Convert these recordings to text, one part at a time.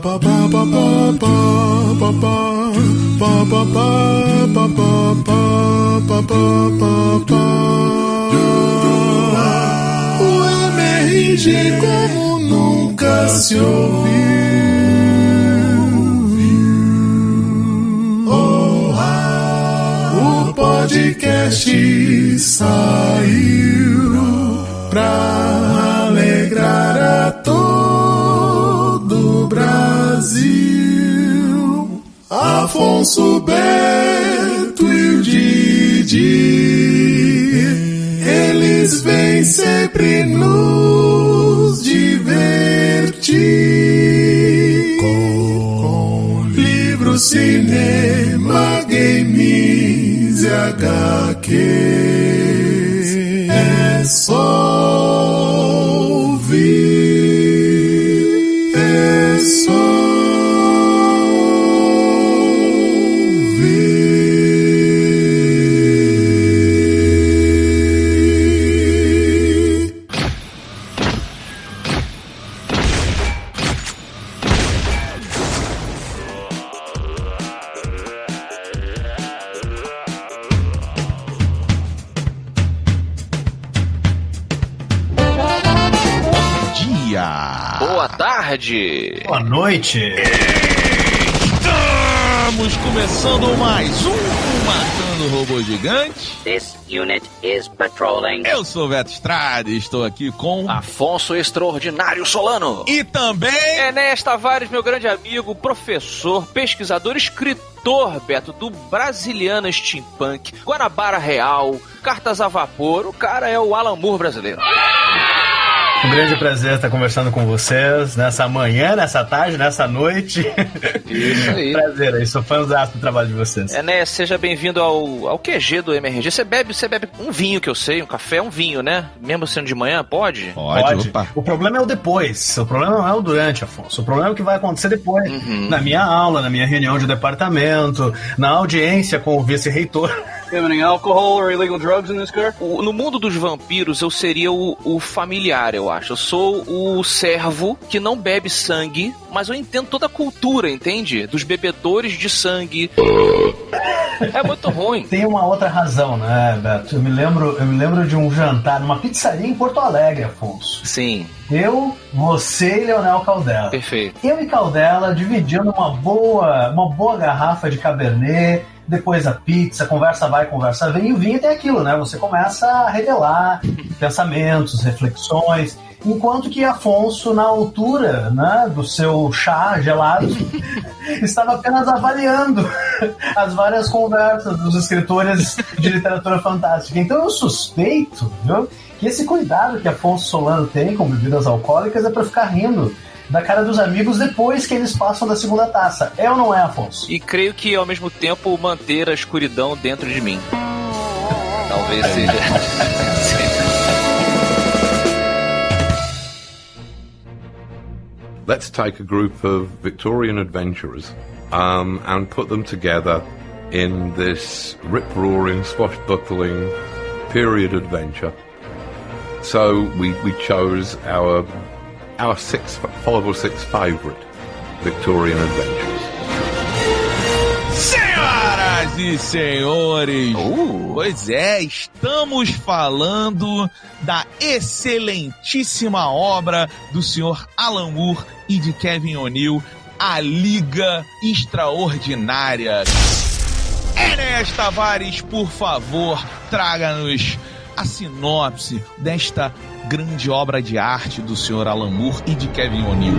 O MRG como nunca se ouviu. O podcast saiu pra alegrar a todo o Brasil. Afonso, Beto e o Didi, eles vêm sempre nos divertir com livros, cinema, games e HQs. É só ouvir, é só ouvir. Boa tarde. Boa noite. Estamos começando mais um Matando Robô Gigante. This unit is patrolling. Eu sou o Beto Estrada e estou aqui com Afonso Extraordinário Solano. E também Enéas Tavares, meu grande amigo, professor, pesquisador, escritor, Beto, do Brasiliana Steampunk, Guanabara Real, Cartas a Vapor. O cara é o Alan Moore brasileiro. Um grande prazer estar conversando com vocês nessa manhã, nessa tarde, nessa noite. Isso aí. Prazer aí, sou fãzaço do trabalho de vocês. Enéas, seja bem-vindo ao QG do MRG. Você bebe um vinho, que eu sei, um café, um vinho, né? Mesmo sendo de manhã, pode? Pode. Opa. O problema é o depois. O problema não é o durante, Afonso. O problema é o que vai acontecer depois. Na minha aula, na minha reunião de departamento, na audiência com o vice-reitor. Any alcohol or illegal drugs in this car? No mundo dos vampiros, eu seria o familiar, eu acho. Eu sou o servo que não bebe sangue, mas eu entendo toda a cultura, entende? Dos bebedores de sangue. É muito ruim. Tem uma outra razão, né, Beto? Eu me lembro de um jantar numa pizzaria em Porto Alegre, Afonso. Sim. Eu, você e Leonel Caldela. Perfeito. Eu e Caldela dividindo uma boa garrafa de Cabernet, depois a pizza, conversa vai, conversa vem, e o vinho tem aquilo, né? Você começa a revelar pensamentos, reflexões, enquanto que Afonso, na altura, né, do seu chá gelado, estava apenas avaliando as várias conversas dos escritores de literatura fantástica. Então eu suspeito, viu, que esse cuidado que Afonso Solano tem com bebidas alcoólicas é para ficar rindo da cara dos amigos depois que eles passam da segunda taça. É ou não é, Afonso? E creio que, ao mesmo tempo, manter a escuridão dentro de mim. Talvez seja... Let's take a group of Victorian adventurers and put them together in this rip-roaring, swashbuckling period adventure. So we chose our 5 or 6 favorite Victorian adventures. senhoras e senhores, pois é, estamos falando da excelentíssima obra do senhor Alan Moore e de Kevin O'Neill, A Liga Extraordinária. Enéas Tavares, por favor, traga-nos a sinopse desta grande obra de arte do senhor Alan Moore e de Kevin O'Neill.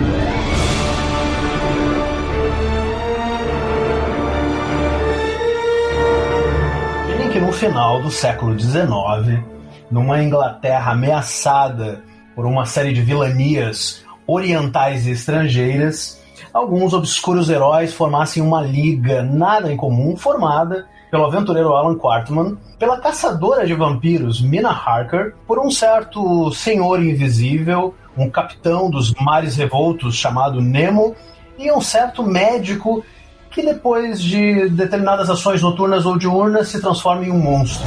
Dizem que no final do século XIX, numa Inglaterra ameaçada por uma série de vilanias orientais e estrangeiras, alguns obscuros heróis formassem uma liga nada incomum formada pelo aventureiro Alan Quarterman, pela caçadora de vampiros Mina Harker, por um certo senhor invisível, um capitão dos mares revoltos chamado Nemo, e um certo médico que depois de determinadas ações noturnas ou diurnas se transforma em um monstro.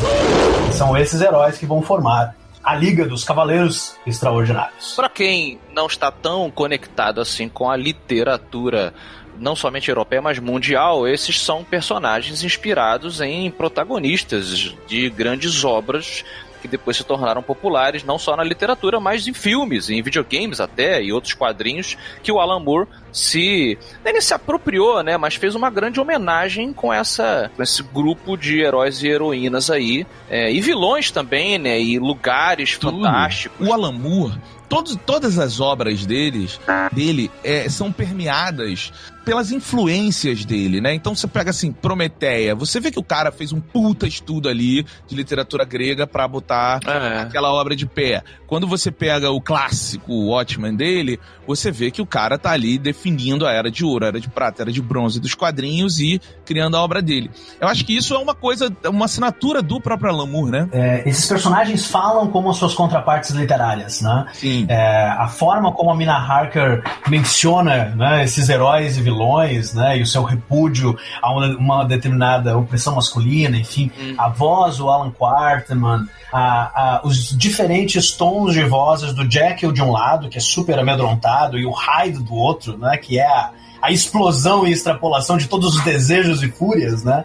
E são esses heróis que vão formar A Liga dos Cavaleiros Extraordinários. Para quem não está tão conectado assim com a literatura, não somente europeia, mas mundial, esses são personagens inspirados em protagonistas de grandes obras que depois se tornaram populares, não só na literatura, mas em filmes, em videogames até, e outros quadrinhos, que o Alan Moore ele se apropriou, né, mas fez uma grande homenagem com esse grupo de heróis e heroínas aí, e vilões também, né, e lugares fantásticos. O Alan Moore, todas as obras dele são permeadas pelas influências dele, né? Então você pega assim, Prometeia, você vê que o cara fez um puta estudo ali de literatura grega pra botar aquela obra de pé. Quando você pega o clássico Watchmen dele, você vê que o cara tá ali definindo a Era de Ouro, a Era de Prata, a Era de Bronze dos quadrinhos e criando a obra dele. Eu acho que isso é uma assinatura do próprio Alan Moore, né? Esses personagens falam como as suas contrapartes literárias, né? Sim. A forma como a Mina Harker menciona, né, esses heróis e vilões, né, e o seu repúdio a uma determinada opressão masculina, enfim, a voz do Alan Quarterman, os diferentes tons de vozes do Jekyll de um lado, que é super amedrontado, e o Hyde do outro, né, que é a explosão e extrapolação de todos os desejos e fúrias, né?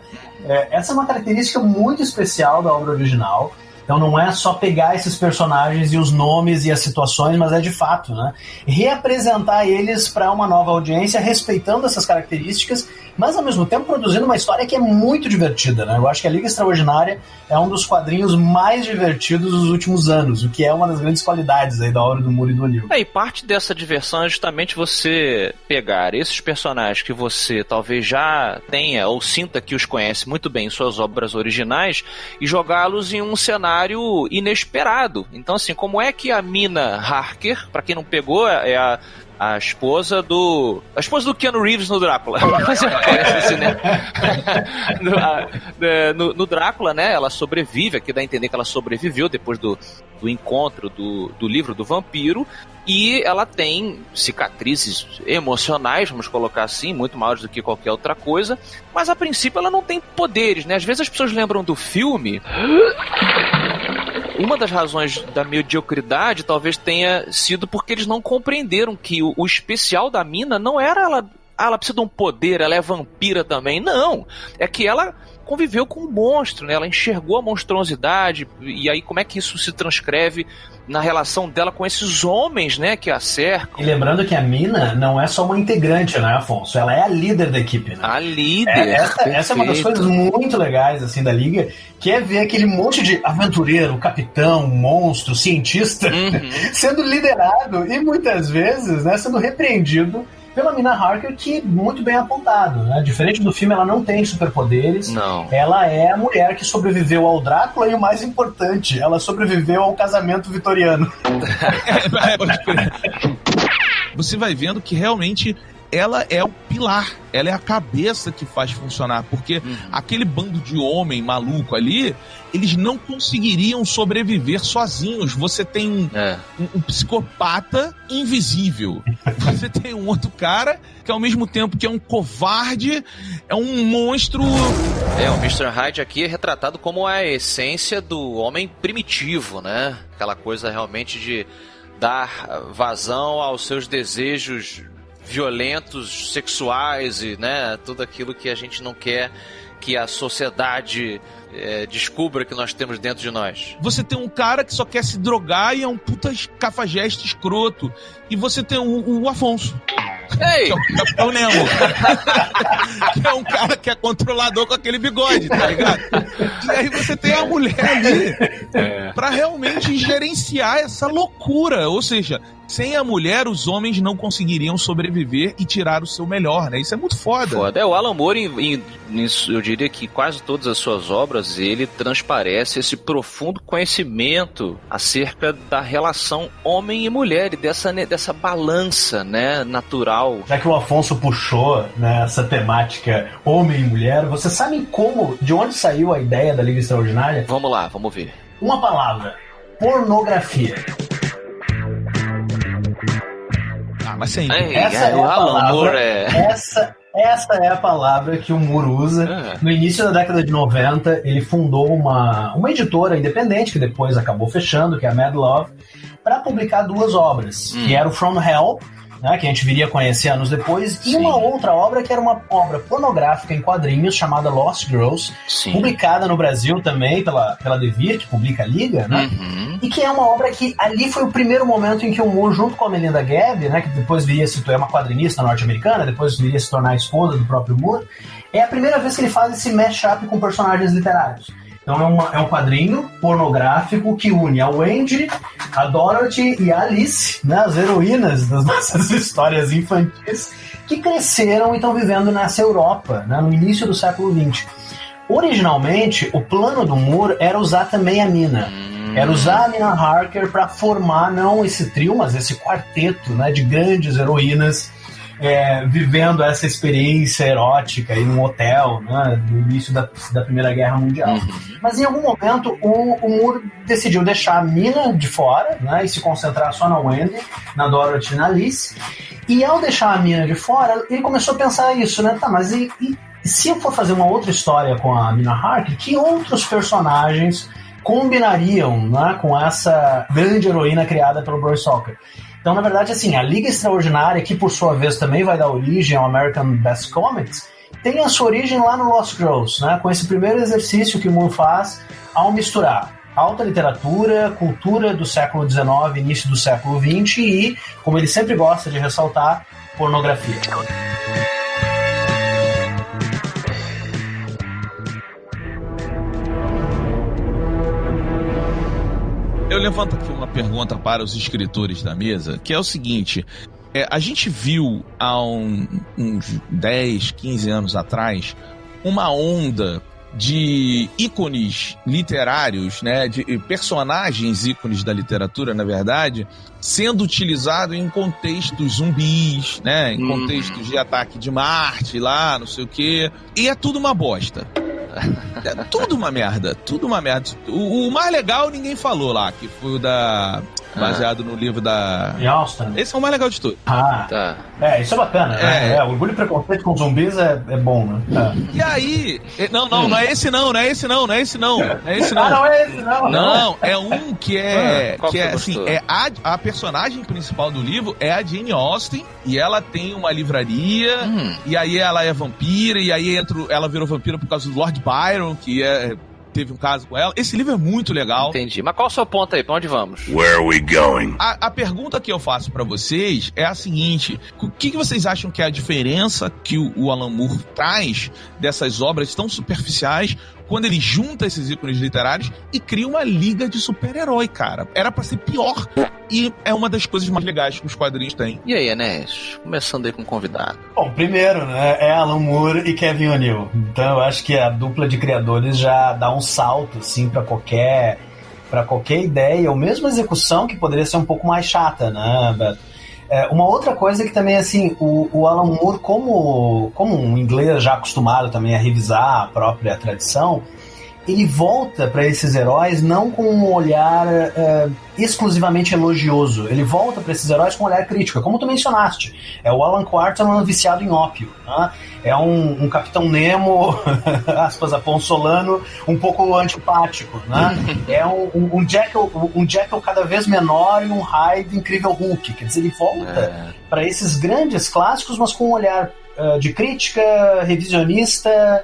Essa é uma característica muito especial da obra original. Então não é só pegar esses personagens e os nomes e as situações, mas é de fato, né, reapresentar eles para uma nova audiência, respeitando essas características, mas ao mesmo tempo produzindo uma história que é muito divertida, né? Eu acho que a Liga Extraordinária é um dos quadrinhos mais divertidos dos últimos anos, o que é uma das grandes qualidades aí da obra do Moore e do O'Neill. E parte dessa diversão é justamente você pegar esses personagens que você talvez já tenha ou sinta que os conhece muito bem em suas obras originais e jogá-los em um cenário inesperado. Então, assim, como é que a Mina Harker, pra quem não pegou, é a esposa do Keanu Reeves no Drácula. No Drácula, né, ela sobrevive, aqui dá a entender que ela sobreviveu depois do encontro do livro do vampiro, e ela tem cicatrizes emocionais, vamos colocar assim, muito maiores do que qualquer outra coisa, mas a princípio ela não tem poderes, né? Às vezes as pessoas lembram do filme. Uma das razões da mediocridade talvez tenha sido porque eles não compreenderam que o especial da Mina não era ela precisa de um poder, ela é vampira também. Não, é que ela conviveu com um monstro, né? Ela enxergou a monstruosidade, e aí como é que isso se transcreve na relação dela com esses homens, né, que a cercam. E lembrando que a Mina não é só uma integrante, né, Afonso? Ela é a líder da equipe, né? A líder. Essa é uma das coisas muito legais, assim, da Liga, que é ver aquele monte de aventureiro, capitão, monstro, cientista, sendo liderado e muitas vezes, né, sendo repreendido pela Mina Harker, que muito bem apontado, né? Diferente do filme, ela não tem superpoderes. Não. Ela é a mulher que sobreviveu ao Drácula e o mais importante, ela sobreviveu ao casamento vitoriano. Você vai vendo que realmente ela é o pilar, ela é a cabeça que faz funcionar, porque aquele bando de homem maluco ali, eles não conseguiriam sobreviver sozinhos. Você tem um psicopata invisível, você tem um outro cara que ao mesmo tempo que é um covarde, é um monstro. O Mr. Hyde aqui é retratado como a essência do homem primitivo, né? Aquela coisa realmente de dar vazão aos seus desejos violentos, sexuais e, né, tudo aquilo que a gente não quer que a sociedade descubra que nós temos dentro de nós. Você tem um cara que só quer se drogar e é um puta cafajeste escroto. E você tem o Afonso. Ei! Que é o Capitão Nemo. Que é um cara que é controlador com aquele bigode, tá ligado? E aí você tem a mulher ali pra realmente gerenciar essa loucura. Ou seja, sem a mulher, os homens não conseguiriam sobreviver e tirar o seu melhor, né? Isso é muito foda. O Alan Moore, eu diria que quase todas as suas obras, ele transparece esse profundo conhecimento acerca da relação homem e mulher e dessa balança, né, natural. Já que o Afonso puxou, né, essa temática homem e mulher, vocês sabem de onde saiu a ideia da Liga Extraordinária? Vamos lá, vamos ver. Uma palavra: pornografia. Mas sim. Essa é a palavra, essa Essa é a palavra que o Moore usa. No início da década de 90, ele fundou uma editora independente, que depois acabou fechando, que é a Mad Love, para publicar 2 obras, que era o From Hell, né, que a gente viria a conhecer anos depois, e uma outra obra que era uma obra pornográfica em quadrinhos chamada Lost Girls, publicada no Brasil também pela Devir, que publica a Liga, né? E que é uma obra que ali foi o primeiro momento em que o Moore, junto com a Melinda Gabb, né, que depois viria se tornar uma quadrinista norte-americana, depois viria se tornar a esposa do próprio Moore, é a primeira vez que ele faz esse mashup com personagens literários. Então é um quadrinho pornográfico que une a Wendy, a Dorothy e a Alice, né, as heroínas das nossas histórias infantis, que cresceram e estão vivendo nessa Europa, né, no início do século XX. Originalmente, o plano do Moore era usar também a Mina. Era usar a Mina Harker para formar não esse trio, mas esse quarteto, né, de grandes heroínas vivendo essa experiência erótica em um hotel, né, no início da Primeira Guerra Mundial. Mas em algum momento o Moore decidiu deixar a Mina de fora, né, e se concentrar só na Wendy, na Dorothy e na Alice. E ao deixar a Mina de fora, ele começou a pensar isso, né? Tá, mas e se eu for fazer uma outra história com a Mina Harker, que outros personagens combinariam, né, com essa grande heroína criada pelo Roy Stalker? Então, na verdade, assim, a Liga Extraordinária, que por sua vez também vai dar origem ao American Best Comics, tem a sua origem lá no Lost Girls, né, com esse primeiro exercício que o Moore faz ao misturar alta literatura, cultura do século XIX, início do século XX e, como ele sempre gosta de ressaltar, pornografia. Eu levanto aqui uma pergunta para os escritores da mesa, que é o seguinte: a gente viu há uns 10, 15 anos atrás uma onda de ícones literários, né, de personagens ícones da literatura, na verdade, sendo utilizado em contextos zumbis, né, em contextos de ataque de Marte lá, não sei o quê, e é tudo uma bosta. É tudo uma merda, tudo uma merda. O mais legal ninguém falou lá, que foi o da... baseado no livro da... Austin. Esse é o mais legal de tudo. Tá. Isso é bacana, né? Orgulho e Preconceito com Zumbis é bom, né? E aí... Não é esse não. Não é esse não. Não é esse não. Não, é um que é... Qual que é você assim, gostou? a personagem principal do livro é a Jane Austen, e ela tem uma livraria, e aí ela é vampira, e aí ela virou vampira por causa do Lord Byron, que teve um caso com ela. Esse livro é muito legal. Entendi. Mas qual é o seu ponto aí? Pra onde vamos? Where are we going? A pergunta que eu faço pra vocês é a seguinte: o que vocês acham que é a diferença que o Alan Moore traz dessas obras tão superficiais quando ele junta esses ícones literários e cria uma liga de super-herói, cara? Era pra ser pior. E é uma das coisas mais legais que os quadrinhos têm. E aí, Enéas? Começando aí com o convidado. Bom, primeiro, né, é Alan Moore e Kevin O'Neill. Então eu acho que a dupla de criadores já dá um salto, assim, pra qualquer ideia, ou mesmo execução que poderia ser um pouco mais chata, né, Beto? Uma outra coisa que também, assim, o Alan Moore, como um inglês já acostumado também a revisar a própria tradição, ele volta para esses heróis não com um olhar exclusivamente elogioso. Ele volta para esses heróis com um olhar crítico, como tu mencionaste. É o Alan Quarterman viciado em ópio, né? É um Capitão Nemo, aspas, Afonso Solano, um pouco antipático, né? É um Jekyll cada vez menor e um Hyde incrível Hulk. Quer dizer, ele volta para esses grandes clássicos, mas com um olhar de crítica, revisionista.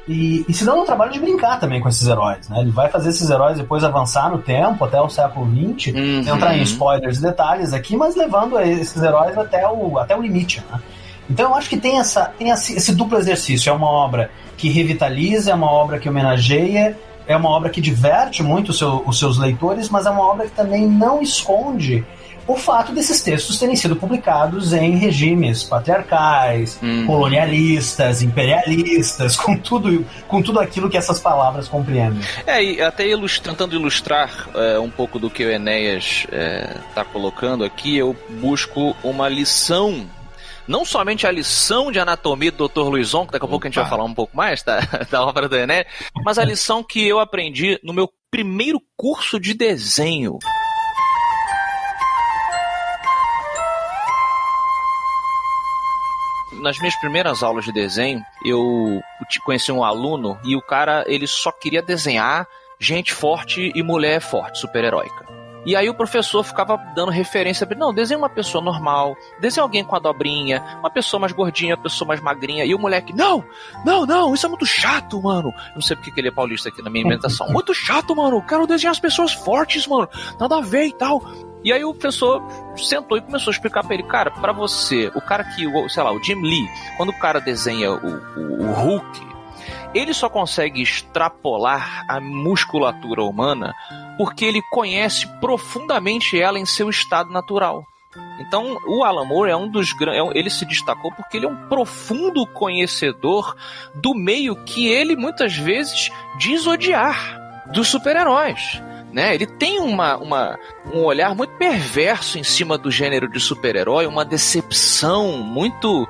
E se dando o trabalho de brincar também com esses heróis, né? Ele vai fazer esses heróis depois avançar no tempo, até o século XX, entrar em spoilers e detalhes aqui, mas levando esses heróis até o limite, né? Então eu acho que tem esse duplo exercício. É uma obra que revitaliza, é uma obra que homenageia, é uma obra que diverte muito os seus leitores, mas é uma obra que também não esconde o fato desses textos terem sido publicados em regimes patriarcais, colonialistas, imperialistas, com tudo aquilo que essas palavras compreendem. E até tentando ilustrar um pouco do que o Enéas está colocando aqui, eu busco uma lição, não somente a lição de anatomia do Dr. Luizon, que daqui a pouco a gente vai falar um pouco mais da obra do Enéas, mas a lição que eu aprendi no meu primeiro curso de desenho. nas minhas primeiras aulas de desenho, eu conheci um aluno e o cara, ele só queria desenhar gente forte e mulher forte, super-heróica. E aí o professor ficava dando referência pra ele, não, desenha uma pessoa normal, desenha alguém com a dobrinha, uma pessoa mais gordinha, uma pessoa mais magrinha, e o moleque, não, isso é muito chato, mano. Eu não sei porque que ele é paulista aqui na minha inventação. Muito chato, mano, eu quero desenhar as pessoas fortes, mano, nada a ver e tal. E aí o professor sentou e começou a explicar pra ele, cara, pra você, o cara que, sei lá, o Jim Lee, quando o cara desenha o Hulk, ele só consegue extrapolar a musculatura humana porque ele conhece profundamente ela em seu estado natural. Então, o Alan Moore é um dos grandes. Ele se destacou porque ele é um profundo conhecedor do meio que ele muitas vezes diz odiar, dos super-heróis. Né? Ele tem um olhar muito perverso em cima do gênero de super-herói, uma decepção muito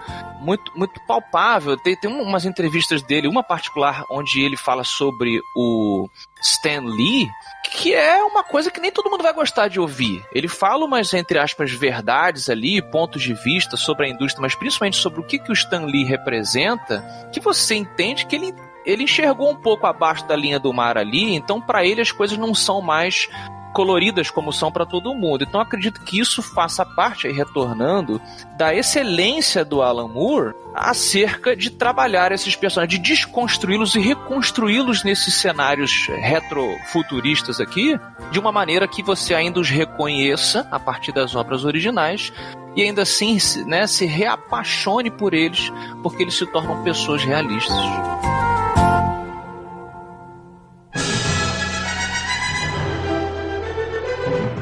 palpável. Tem umas entrevistas dele, uma particular onde ele fala sobre o Stan Lee, que é uma coisa que nem todo mundo vai gostar de ouvir. Ele fala umas, entre aspas, verdades ali, pontos de vista sobre a indústria, mas principalmente sobre o que o Stan Lee representa, que você entende que ele enxergou um pouco abaixo da linha do mar ali, então para ele as coisas não são mais coloridas como são para todo mundo. Então acredito que isso faça parte, aí retornando, da excelência do Alan Moore acerca de trabalhar esses personagens, de desconstruí-los e reconstruí-los nesses cenários retrofuturistas aqui, de uma maneira que você ainda os reconheça a partir das obras originais e ainda assim, né, se reapaixone por eles, porque eles se tornam pessoas realistas.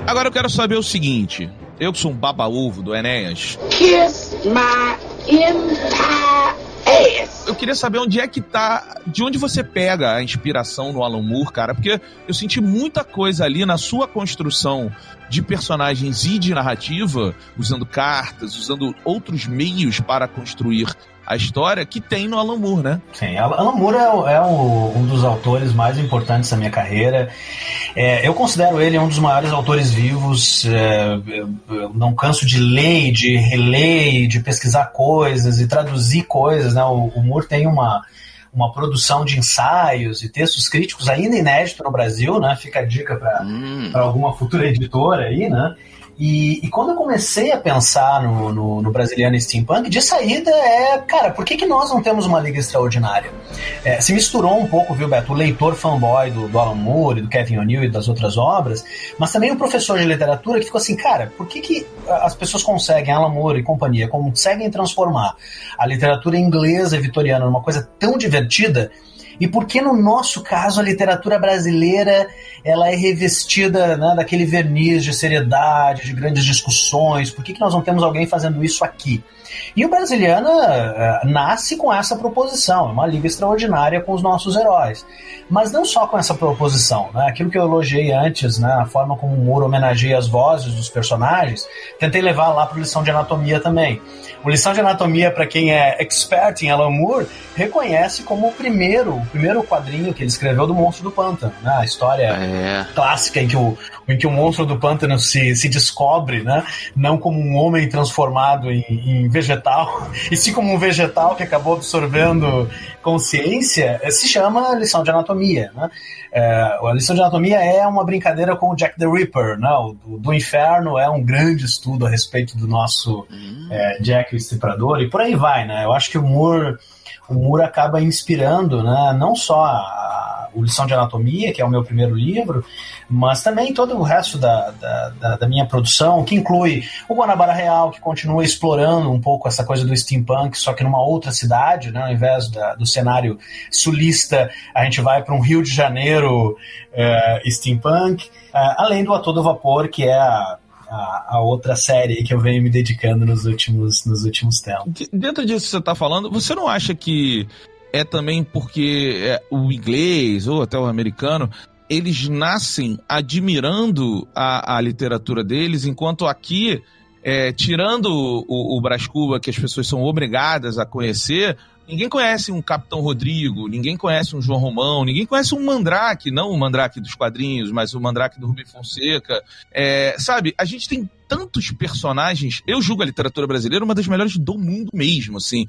Agora eu quero saber o seguinte, eu que sou um baba-ovo do Enéas, Kiss my entire ass. Eu queria saber onde é que tá, de onde você pega a inspiração no Alan Moore, cara, porque eu senti muita coisa ali na sua construção de personagens e de narrativa, usando cartas, usando outros meios para construir a história que tem no Alan Moore, né? Sim, Alan Moore é um dos autores mais importantes da minha carreira. Eu considero ele um dos maiores autores vivos. Eu não canso de ler, de reler, de pesquisar coisas e traduzir coisas, né? O Moore tem uma produção de ensaios e textos críticos ainda inédito no Brasil, né? Fica a dica para alguma futura editora aí, né? E quando eu comecei a pensar no Brasiliano Steampunk, de saída cara, por que nós não temos uma Liga Extraordinária? Se misturou um pouco, viu, Beto, o leitor fanboy do Alan Moore, do Kevin O'Neill e das outras obras, mas também o professor de literatura que ficou assim, cara, por que as pessoas conseguem, Alan Moore e companhia, conseguem transformar a literatura inglesa e vitoriana numa coisa tão divertida? E por que no nosso caso a literatura brasileira ela é revestida, né, daquele verniz de seriedade, de grandes discussões? Por que nós não temos alguém fazendo isso aqui? E o Brasiliana nasce com essa proposição, é uma liga extraordinária com os nossos heróis. Mas não só com essa proposição, né? Aquilo que eu elogiei antes, né, a forma como o Moore homenageia as vozes dos personagens, tentei levar lá para o Lição de Anatomia também. O Lição de Anatomia, para quem é expert em Alan Moore, reconhece como o primeiro quadrinho que ele escreveu do Monstro do Pântano, né? A história clássica em que o Monstro do Pântano se descobre, né? Não como um homem transformado em vegetal, e sim como um vegetal que acabou absorvendo consciência, se chama Lição de Anatomia, né? A Lição de Anatomia é uma brincadeira com o Jack the Ripper, né? Do Inferno é um grande estudo a respeito do nosso Jack o Estuprador, e por aí vai, né? Eu acho que o Moore acaba inspirando, né, não só o Lição de Anatomia, que é o meu primeiro livro, mas também todo o resto da minha produção, que inclui o Guanabara Real, que continua explorando um pouco essa coisa do steampunk, só que numa outra cidade, né, ao invés do cenário sulista, a gente vai para um Rio de Janeiro steampunk, além do A Todo Vapor, que é a outra série que eu venho me dedicando nos últimos tempos. Dentro disso que você está falando, você não acha que é também porque o inglês ou até o americano, eles nascem admirando a literatura deles, enquanto aqui, tirando o Brás Cubas, que as pessoas são obrigadas a conhecer, ninguém conhece um Capitão Rodrigo, ninguém conhece um João Romão, ninguém conhece um Mandrake, não o Mandrake dos quadrinhos, mas o Mandrake do Rubem Fonseca. Sabe, a gente tem tantos personagens. Eu julgo a literatura brasileira uma das melhores do mundo mesmo, assim.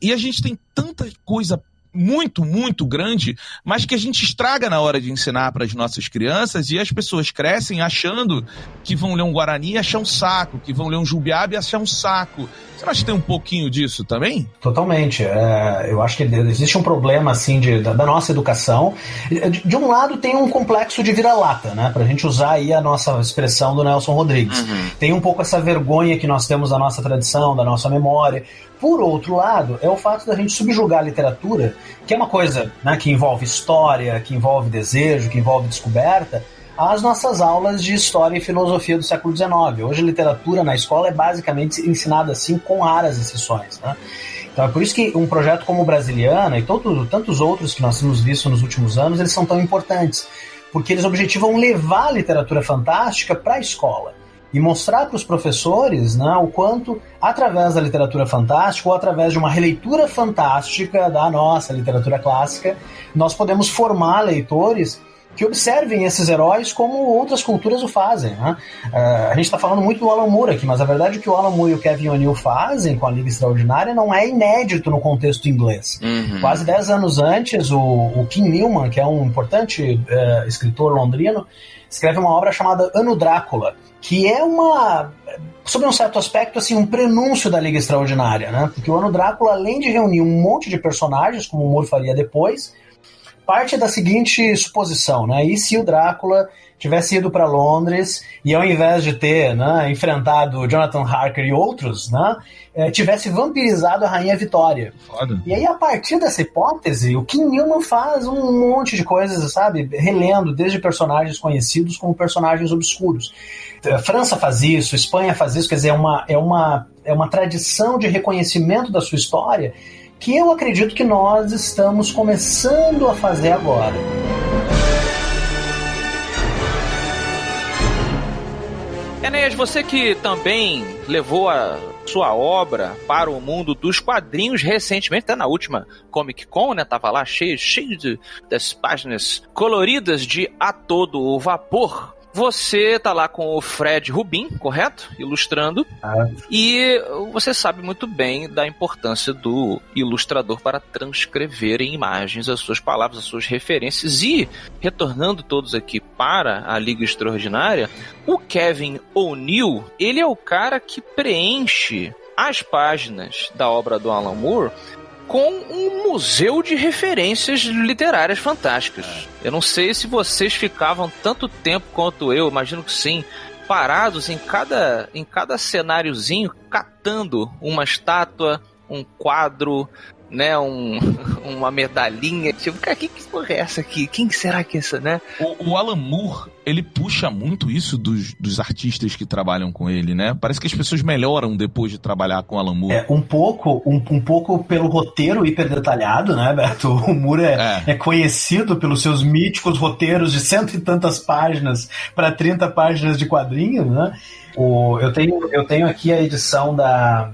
E a gente tem tanta coisa muito, muito grande, mas que a gente estraga na hora de ensinar para as nossas crianças, e as pessoas crescem achando que vão ler um Guarani e achar um saco, que vão ler um Jubiaba e achar um saco. Você não acha que tem um pouquinho disso também? Totalmente. Eu acho que existe um problema assim da nossa educação. De um lado tem um complexo de vira-lata, né? Pra gente usar aí a nossa expressão do Nelson Rodrigues. Tem um pouco essa vergonha que nós temos da nossa tradição, da nossa memória. Por outro lado, é o fato da gente subjugar a literatura, que é uma coisa, né, que envolve história, que envolve desejo, que envolve descoberta, às nossas aulas de história e filosofia do século XIX. Hoje a literatura na escola é basicamente ensinada assim, com raras exceções, né? Então é por isso que um projeto como o Brasiliana e tantos outros que nós temos visto nos últimos anos, eles são tão importantes, porque eles objetivam levar a literatura fantástica para a escola e mostrar para os professores, né, o quanto, através da literatura fantástica ou através de uma releitura fantástica da nossa literatura clássica, nós podemos formar leitores que observem esses heróis como outras culturas o fazem, né? A gente está falando muito do Alan Moore aqui, mas a verdade é que o Alan Moore e o Kevin O'Neill fazem com a Liga Extraordinária não é inédito no contexto inglês. Quase 10 anos antes, o Kim Newman, que é um importante escritor londrino, escreve uma obra chamada Ano Drácula, que é sob um certo aspecto, assim, um prenúncio da Liga Extraordinária, né? Porque o Ano Drácula, além de reunir um monte de personagens, como o Moore faria depois, parte da seguinte suposição, né? E se o Drácula tivesse ido para Londres e, ao invés de ter, né, enfrentado Jonathan Harker e outros, né, tivesse vampirizado a Rainha Vitória. Foda. E aí, a partir dessa hipótese, o Kim Newman faz um monte de coisas, sabe? Relendo desde personagens conhecidos como personagens obscuros. A França faz isso, a Espanha faz isso, quer dizer, é uma tradição de reconhecimento da sua história que eu acredito que nós estamos começando a fazer agora. Enéas, você que também levou a sua obra para o mundo dos quadrinhos recentemente, até na última Comic Con, né? Tava lá cheio das páginas coloridas de A Todo Vapor. Você tá lá com o Fred Rubin, correto? Ilustrando. E você sabe muito bem da importância do ilustrador para transcrever em imagens as suas palavras, as suas referências. E, retornando todos aqui para a Liga Extraordinária, o Kevin O'Neill, ele é o cara que preenche as páginas da obra do Alan Moore com um museu de referências literárias fantásticas. Eu não sei se vocês ficavam tanto tempo quanto eu, imagino que sim, parados em cada cenáriozinho, catando uma estátua, um quadro, né, uma medalhinha, tipo, cara, que porra é essa aqui? Quem será que é essa, né? O Alan Moore, ele puxa muito isso dos artistas que trabalham com ele, né? Parece que as pessoas melhoram depois de trabalhar com o Alan Moore. Um pouco pelo roteiro hiper detalhado, né, Beto? O Moore é conhecido pelos seus míticos roteiros de 100 e tantas páginas para 30 páginas de quadrinhos, né? Eu tenho aqui a edição da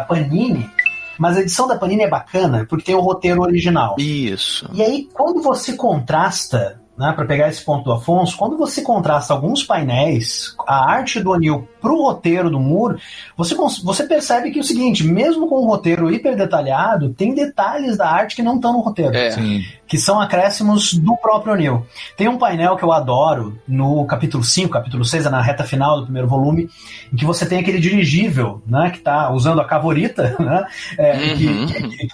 Panini. Mas a edição da Panini é bacana porque tem o roteiro original. Isso. E aí, quando você contrasta, né, para pegar esse ponto do Afonso, quando você contrasta alguns painéis, a arte do O'Neill pro roteiro do Moore, você percebe que é o seguinte, mesmo com o roteiro hiper detalhado, tem detalhes da arte que não estão no roteiro. Que são acréscimos do próprio O'Neill. Tem um painel que eu adoro no capítulo 5, capítulo 6, é na reta final do primeiro volume, em que você tem aquele dirigível, né, que está usando a Cavorita, né,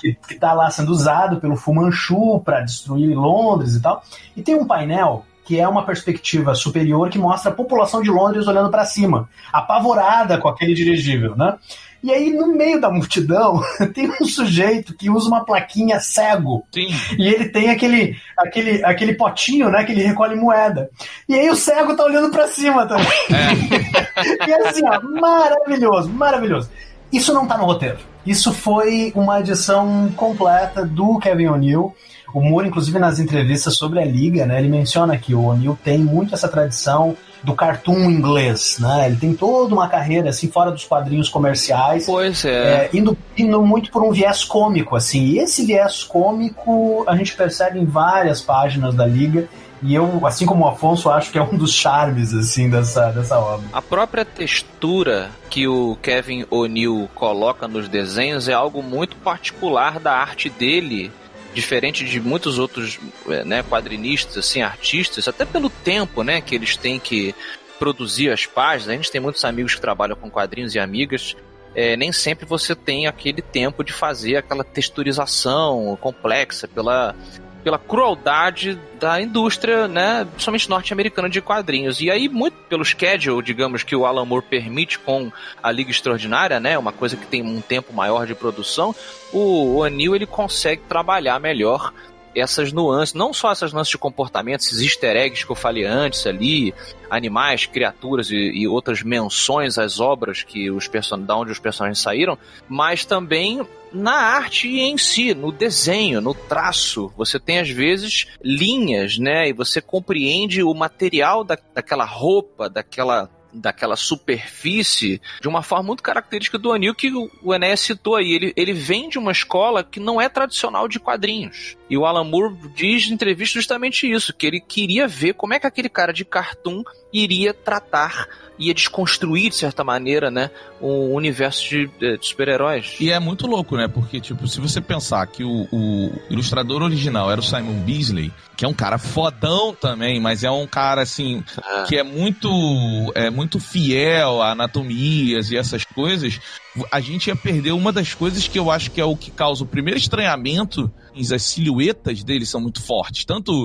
que está lá sendo usado pelo Fu Manchu para destruir Londres e tal. E tem um painel que é uma perspectiva superior que mostra a população de Londres olhando para cima, apavorada com aquele dirigível, né? E aí, no meio da multidão, tem um sujeito que usa uma plaquinha cego. Sim. E ele tem aquele potinho, né, que ele recolhe moeda. E aí o cego tá olhando pra cima também. E assim, ó, maravilhoso, maravilhoso. Isso não tá no roteiro. Isso foi uma edição completa do Kevin O'Neill. O Moore, inclusive, nas entrevistas sobre a Liga, né, ele menciona que o O'Neill tem muito essa tradição do cartoon inglês, né? Ele tem toda uma carreira, assim, fora dos quadrinhos comerciais. Pois é. Indo muito por um viés cômico, assim. E esse viés cômico a gente percebe em várias páginas da Liga E eu, assim como o Afonso, acho que é um dos charmes, assim, dessa obra. A própria textura que o Kevin O'Neill coloca nos desenhos é algo muito particular da arte dele, diferente de muitos outros, né, quadrinistas, assim, artistas, até pelo tempo, né, que eles têm que produzir as páginas. A gente tem muitos amigos que trabalham com quadrinhos e amigas. Nem sempre você tem aquele tempo de fazer aquela texturização complexa pela crueldade da indústria, né, principalmente norte-americana de quadrinhos. E aí, muito pelo schedule, digamos, que o Alan Moore permite com a Liga Extraordinária, né, uma coisa que tem um tempo maior de produção, o O'Neill, ele consegue trabalhar melhor essas nuances, não só essas nuances de comportamento, esses easter eggs que eu falei antes ali, animais, criaturas e outras menções às obras que da onde os personagens saíram, mas também na arte em si, no desenho, no traço. Você tem às vezes linhas, né, e você compreende o material daquela roupa, daquela superfície de uma forma muito característica do O'Neill, que o Enéas citou aí. Ele vem de uma escola que não é tradicional de quadrinhos. E o Alan Moore diz em entrevista justamente isso, que ele queria ver como é que aquele cara de cartoon iria tratar, ia desconstruir, de certa maneira, né, um universo de super-heróis. E é muito louco, né? Porque, tipo, se você pensar que o ilustrador original era o Simon Bisley, que é um cara fodão também, mas é um cara, assim, que é muito fiel a anatomias e essas coisas, a gente ia perder uma das coisas que eu acho que é o que causa o primeiro estranhamento. As silhuetas dele são muito fortes. Tanto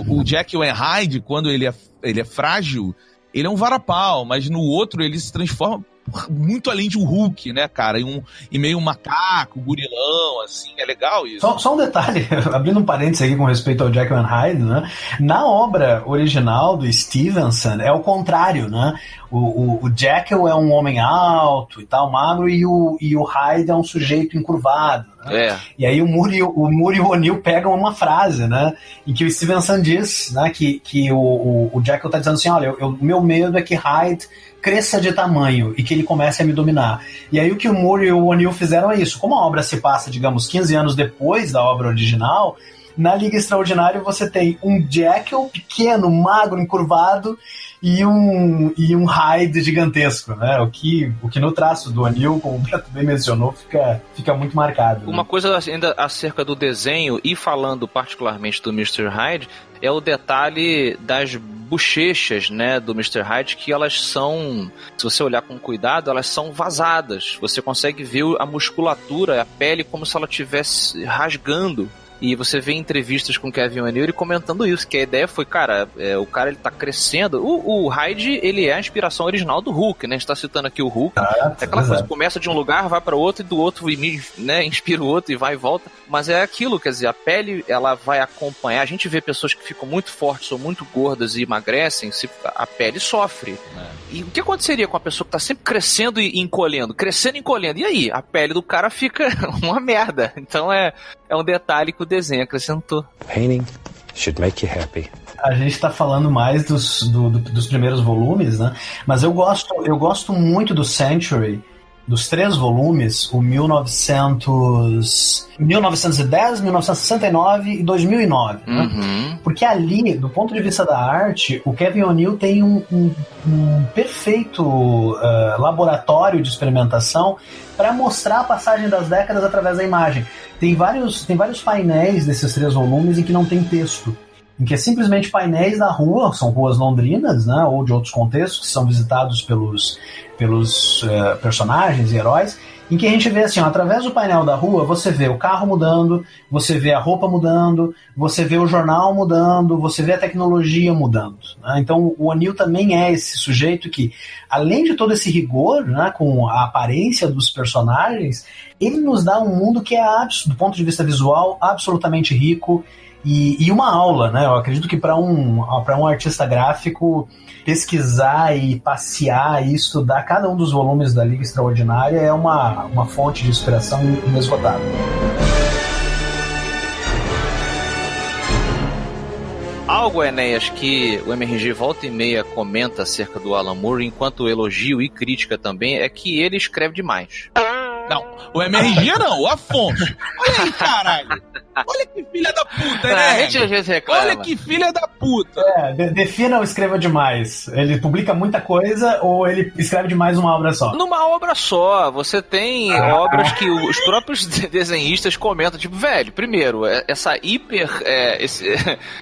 o Jekyll and Hyde, quando ele é frágil, ele é um varapau, mas no outro ele se transforma muito além de um Hulk, né, cara? E meio um macaco, gurilão, assim, é legal isso. Só um detalhe, abrindo um parênteses aqui com respeito ao Jekyll and Hyde, né? Na obra original do Stevenson é o contrário, né? O Jekyll é um homem alto e tal, magro, e o Hyde é um sujeito encurvado, né? E aí o Moore e o O'Neill pegam uma frase, né, em que o Stevenson diz, né, que o Jekyll tá dizendo assim, olha, o meu medo é que Hyde cresça de tamanho e que ele comece a me dominar. E aí o que o Moore e o O'Neill fizeram é isso. Como a obra se passa, digamos, 15 anos depois da obra original, na Liga Extraordinária você tem um Jekyll pequeno, magro, encurvado e um Hyde gigantesco, né? O que no traço do O'Neill, como o Beto bem mencionou, fica muito marcado. Né? Uma coisa ainda acerca do desenho, e falando particularmente do Mr. Hyde, é o detalhe das bochechas, né, do Mr. Hyde, que elas são, se você olhar com cuidado, elas são vazadas. Você consegue ver a musculatura, a pele, como se ela estivesse rasgando. E você vê em entrevistas com Kevin O'Neill ele comentando isso, que a ideia foi, cara, o cara ele tá crescendo. O Hyde, ele é a inspiração original do Hulk, né? A gente tá citando aqui o Hulk. É aquela coisa, começa de um lugar, vai para outro, e do outro, né, inspira o outro e vai e volta. Mas é aquilo, quer dizer, a pele, ela vai acompanhar. A gente vê pessoas que ficam muito fortes ou muito gordas e emagrecem, a pele sofre. E o que aconteceria com a pessoa que tá sempre crescendo e encolhendo? Crescendo e encolhendo. E aí? A pele do cara fica uma merda. Então é um detalhe que o desenho acrescentou. Painting should make you happy. A gente tá falando mais dos primeiros volumes, né? Mas eu gosto muito do Century, dos 3 volumes, o 1910, 1969 e 2009, né? Porque ali, do ponto de vista da arte, o Kevin O'Neill tem um perfeito laboratório de experimentação para mostrar a passagem das décadas através da imagem. Tem vários painéis desses 3 volumes em que não tem texto, em que é simplesmente painéis da rua, são ruas londrinas, né, ou de outros contextos que são visitados pelos personagens e heróis, em que a gente vê assim, ó, através do painel da rua, você vê o carro mudando, você vê a roupa mudando, você vê o jornal mudando, você vê a tecnologia mudando, né? Então o O'Neill também é esse sujeito que, além de todo esse rigor, né, com a aparência dos personagens, ele nos dá um mundo que é, do ponto de vista visual, absolutamente rico e uma aula, né? Eu acredito que para um artista gráfico pesquisar e passear e estudar cada um dos volumes da Liga Extraordinária é uma fonte de inspiração inesgotável. Algo, Enéas, que o MRG volta e meia comenta acerca do Alan Moore, enquanto elogio e crítica também, é que ele escreve demais. Não, o MRG não, o Afonso. Olha aí, caralho. Olha que filha da puta, A né? gente às vezes reclama. Olha que filha da puta. Defina ou escreva demais. Ele publica muita coisa ou ele escreve demais uma obra só? Numa obra só, você tem obras que os próprios desenhistas comentam, tipo, velho, primeiro, essa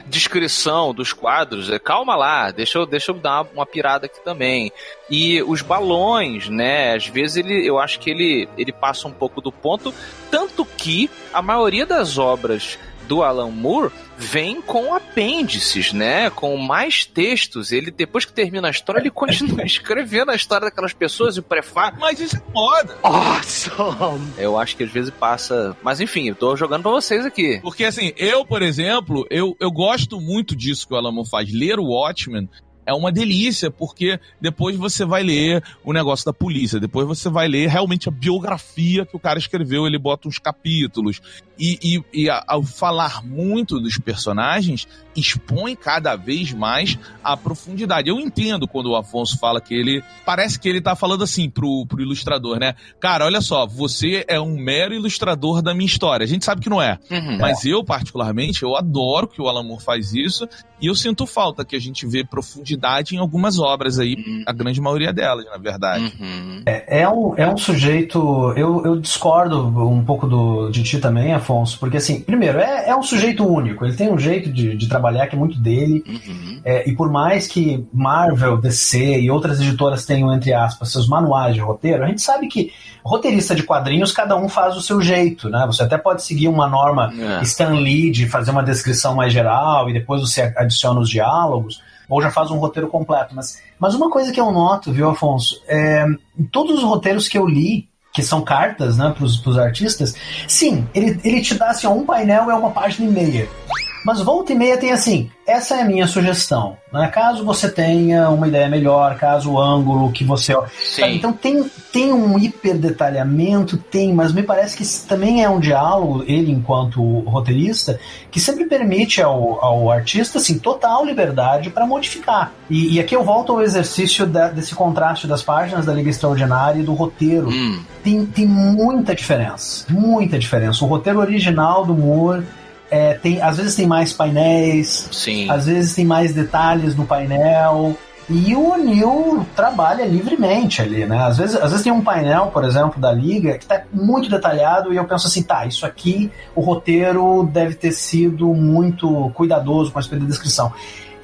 descrição dos quadros, calma lá, deixa eu dar uma pirada aqui também. E os balões, né, às vezes eu acho que ele passa um pouco do ponto, tanto que a maioria das obras do Alan Moore vem com apêndices, né? Com mais textos. Ele, depois que termina a história, ele continua escrevendo a história daquelas pessoas e o prefácio. Mas isso é foda. Awesome! Eu acho que às vezes passa... Mas enfim, eu tô jogando pra vocês aqui. Porque assim, eu, por exemplo, eu gosto muito disso que o Alan Moore faz. Ler o Watchmen é uma delícia, porque depois você vai ler o negócio da polícia, depois você vai ler realmente a biografia que o cara escreveu, ele bota uns capítulos. E ao falar muito dos personagens, expõe cada vez mais a profundidade. Eu entendo quando o Afonso fala que ele... Parece que ele tá falando assim pro ilustrador, né? Cara, olha só, você é um mero ilustrador da minha história. A gente sabe que não é. Mas eu, particularmente, eu adoro que o Alan Moore faz isso, e eu sinto falta que a gente vê profundidade em algumas obras aí, a grande maioria delas, na verdade. É um sujeito... Eu discordo um pouco de ti também, Afonso, porque assim, primeiro, é um sujeito único, ele tem um jeito de trabalhar que é muito dele, e por mais que Marvel, DC e outras editoras tenham, entre aspas, seus manuais de roteiro, a gente sabe que roteirista de quadrinhos, cada um faz o seu jeito, né? Você até pode seguir uma norma Stan Lee de fazer uma descrição mais geral e depois você adiciona os diálogos, ou já faz um roteiro completo, mas uma coisa que eu noto, viu, Afonso, em todos os roteiros que eu li, que são cartas, né, pros artistas, sim, ele te dá assim, um painel é uma página e meia. Mas volta e meia tem assim, essa é a minha sugestão, né? Caso você tenha uma ideia melhor, caso o ângulo que você... Sabe? Então tem um hiperdetalhamento, mas me parece que também é um diálogo, ele enquanto roteirista, que sempre permite ao artista assim, total liberdade para modificar. E aqui eu volto ao exercício desse contraste das páginas da Liga Extraordinária e do roteiro. Tem muita diferença, muita diferença. O roteiro original do Moore... às vezes tem mais painéis, às vezes tem mais detalhes no painel, e o O'Neill trabalha livremente ali, né? Às vezes tem um painel, por exemplo, da Liga, que tá muito detalhado, e eu penso assim, isso aqui, o roteiro deve ter sido muito cuidadoso com a respeito da descrição.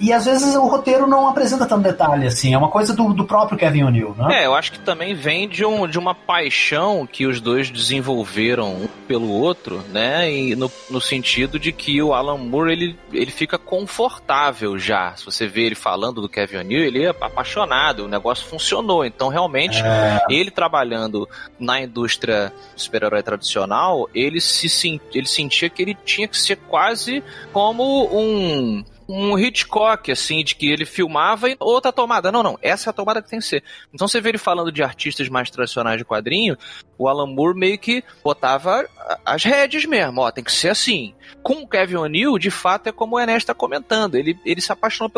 E às vezes o roteiro não apresenta tanto detalhe assim, é uma coisa do próprio Kevin O'Neill, né? Eu acho que também vem de uma paixão que os dois desenvolveram um pelo outro, né? E no sentido de que o Alan Moore, ele fica confortável já. Se você vê ele falando do Kevin O'Neill, ele é apaixonado, o negócio funcionou. Então, realmente, ele trabalhando na indústria super-herói tradicional, ele sentia que ele tinha que ser quase como um Hitchcock, assim, de que ele filmava e outra tomada. Não, essa é a tomada que tem que ser. Então você vê ele falando de artistas mais tradicionais de quadrinho, o Alan Moore meio que botava as rédeas mesmo, tem que ser assim. Com o Kevin O'Neill, de fato, é como o Enes está comentando, ele se apaixonou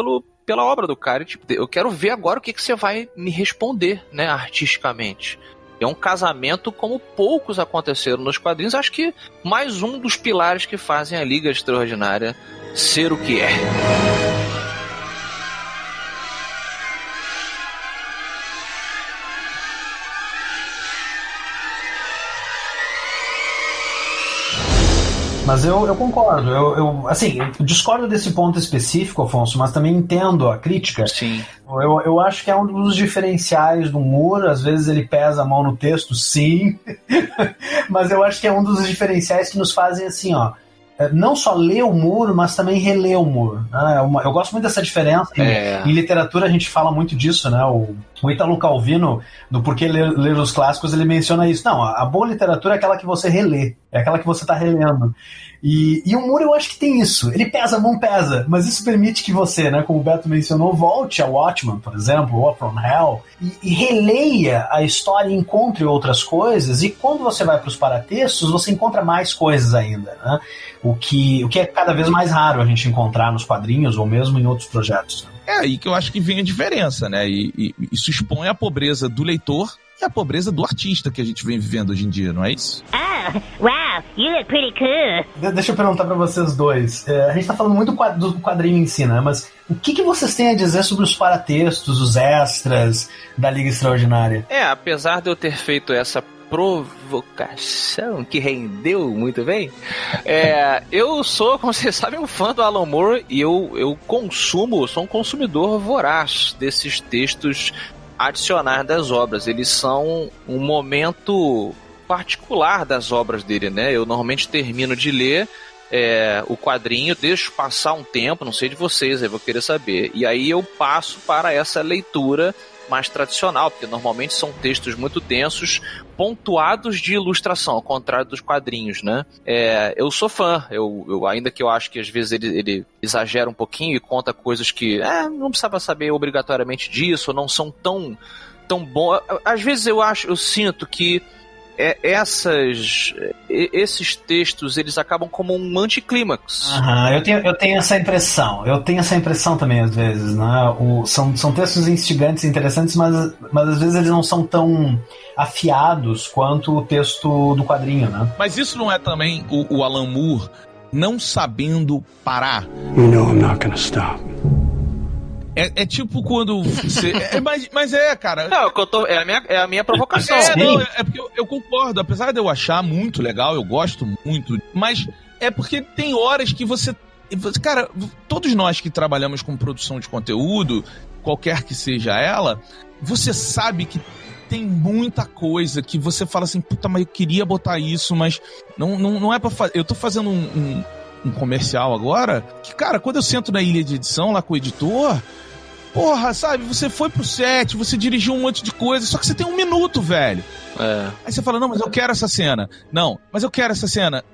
pela obra do cara, tipo, eu quero ver agora o que você vai me responder, né, artisticamente. É um casamento como poucos aconteceram nos quadrinhos. Acho que mais um dos pilares que fazem a Liga Extraordinária ser o que é. Mas eu concordo, eu discordo desse ponto específico, Afonso, mas também entendo a crítica. Sim. Eu acho que é um dos diferenciais do Moore, às vezes ele pesa a mão no texto, sim, mas eu acho que é um dos diferenciais que nos fazem assim, não só ler o Moore, mas também reler o Moore, né? Eu gosto muito dessa diferença. Em literatura a gente fala muito disso, né? O Ítalo Calvino, do Porquê Ler os Clássicos, ele menciona isso. Não, a boa literatura é aquela que você relê, é aquela que você está relendo. E o Moore, eu acho que tem isso. Ele pesa, a mão pesa, mas isso permite que você, né, como o Beto mencionou, volte ao Watchmen, por exemplo, ou a From Hell, e releia a história e encontre outras coisas, e quando você vai para os paratextos, você encontra mais coisas ainda, né? O que é cada vez mais raro a gente encontrar nos quadrinhos ou mesmo em outros projetos. É aí que eu acho que vem a diferença, né? E isso expõe a pobreza do leitor e a pobreza do artista que a gente vem vivendo hoje em dia, não é isso? Oh, wow, you look pretty cool. Deixa eu perguntar pra vocês dois. A gente tá falando muito do quadrinho em si, né? Mas o que vocês têm a dizer sobre os paratextos, os extras da Liga Extraordinária? Apesar de eu ter feito essa provocação que rendeu muito bem, eu sou, como vocês sabem, um fã do Alan Moore e eu sou um consumidor voraz desses textos adicionais das obras. Eles são um momento particular das obras dele, né? Eu normalmente termino de ler o quadrinho, deixo passar um tempo, não sei de vocês, aí vou querer saber, e aí eu passo para essa leitura mais tradicional, porque normalmente são textos muito densos, pontuados de ilustração, ao contrário dos quadrinhos, né? Eu sou fã, eu ainda que eu acho que às vezes ele exagera um pouquinho e conta coisas que não precisava saber obrigatoriamente disso, ou não são tão bom. Às vezes eu sinto que esses textos, eles acabam como um anticlímax. Eu tenho essa impressão. Eu tenho essa impressão também, às vezes, né? São textos instigantes, interessantes, mas às vezes eles não são tão afiados quanto o texto do quadrinho, né? Mas isso não é também o Alan Moore não sabendo parar? You know I'm not gonna stop. É tipo quando você... mas cara... Não, é a minha provocação. Porque eu concordo. Apesar de eu achar muito legal, eu gosto muito, mas é porque tem horas que você... Cara, todos nós que trabalhamos com produção de conteúdo, qualquer que seja ela, você sabe que tem muita coisa que você fala assim, puta, mas eu queria botar isso, mas não é pra fazer... Eu tô fazendo um comercial agora, que, cara, quando eu sento na ilha de edição lá com o editor, porra, sabe, você foi pro set, você dirigiu um monte de coisa, só que você tem 1 minuto, velho. Aí você fala, não, mas eu quero essa cena. Não, mas eu quero essa cena.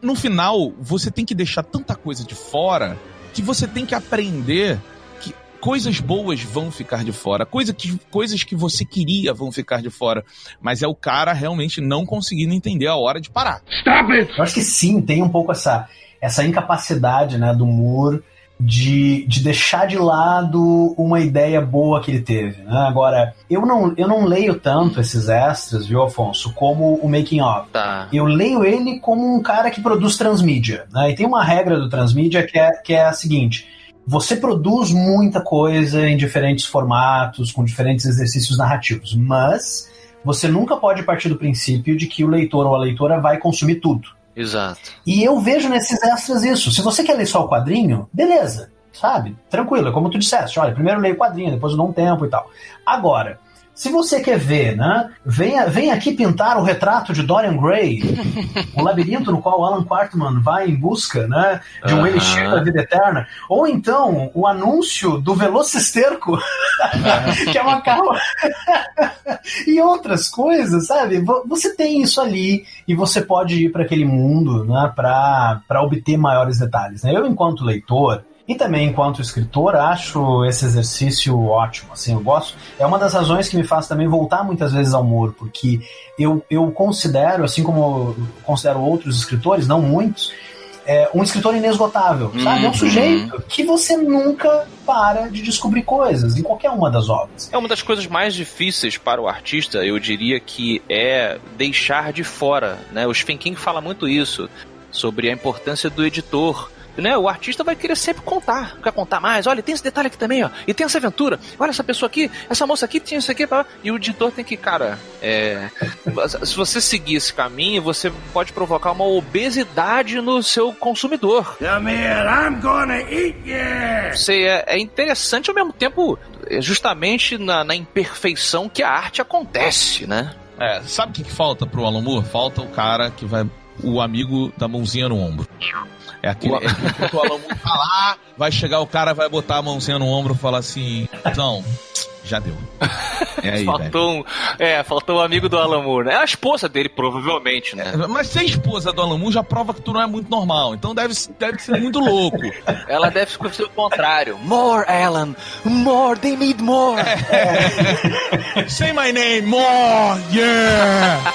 No final, você tem que deixar tanta coisa de fora que você tem que aprender que coisas boas vão ficar de fora, coisas que você queria vão ficar de fora, mas é o cara realmente não conseguindo entender a hora de parar. Stop it! Eu acho que sim, tem um pouco essa incapacidade, né, do Moore de deixar de lado uma ideia boa que ele teve, né? Agora, eu não leio tanto esses extras, viu, Afonso, como o making of. Tá. Eu leio ele como um cara que produz transmídia, né? E tem uma regra do transmídia que é a seguinte: você produz muita coisa em diferentes formatos, com diferentes exercícios narrativos, mas você nunca pode partir do princípio de que o leitor ou a leitora vai consumir tudo. Exato. E eu vejo nesses extras isso. Se você quer ler só o quadrinho, beleza, sabe? Tranquilo, é como tu disseste. Olha, primeiro eu leio o quadrinho, depois eu dou um tempo e tal. Agora, se você quer ver, né? Vem aqui pintar o retrato de Dorian Gray, o labirinto no qual Alan Quarterman vai em busca, né, de um elixir da vida eterna. Ou então, o anúncio do Velocisterco, que é uma carro... e outras coisas, sabe? Você tem isso ali e você pode ir para aquele mundo, né, para obter maiores detalhes, né? Eu, enquanto leitor, e também, enquanto escritor, acho esse exercício ótimo, assim, eu gosto. É uma das razões que me faz também voltar muitas vezes ao Moore, porque eu considero, assim como eu considero outros escritores, não muitos, um escritor inesgotável, sabe? É um sujeito que você nunca para de descobrir coisas, em qualquer uma das obras. É uma das coisas mais difíceis para o artista, eu diria que é deixar de fora, né? O Stephen King fala muito isso, sobre a importância do editor. Né, o artista vai querer sempre contar, quer contar mais, olha, tem esse detalhe aqui também, ó, e tem essa aventura, olha essa pessoa aqui, essa moça aqui tinha isso aqui, e o editor tem que, cara, se você seguir esse caminho, você pode provocar uma obesidade no seu consumidor. Come here, I'm gonna eat you! Você é interessante ao mesmo tempo, justamente na imperfeição que a arte acontece, né? Sabe o que falta pro Alan Moore? Falta o cara que vai, o amigo da mãozinha no ombro. É aquele que o Alan Moore tá lá, vai chegar o cara, vai botar a mãozinha no ombro e falar assim, não, já deu. Aí, faltou um amigo do Alan Moore, né? É a esposa dele, provavelmente, né? Mas ser esposa do Alan Moore já prova que tu não é muito normal, então deve ser muito louco. Ela deve ser o contrário. More, Alan, more, they need more. Say my name, more, yeah!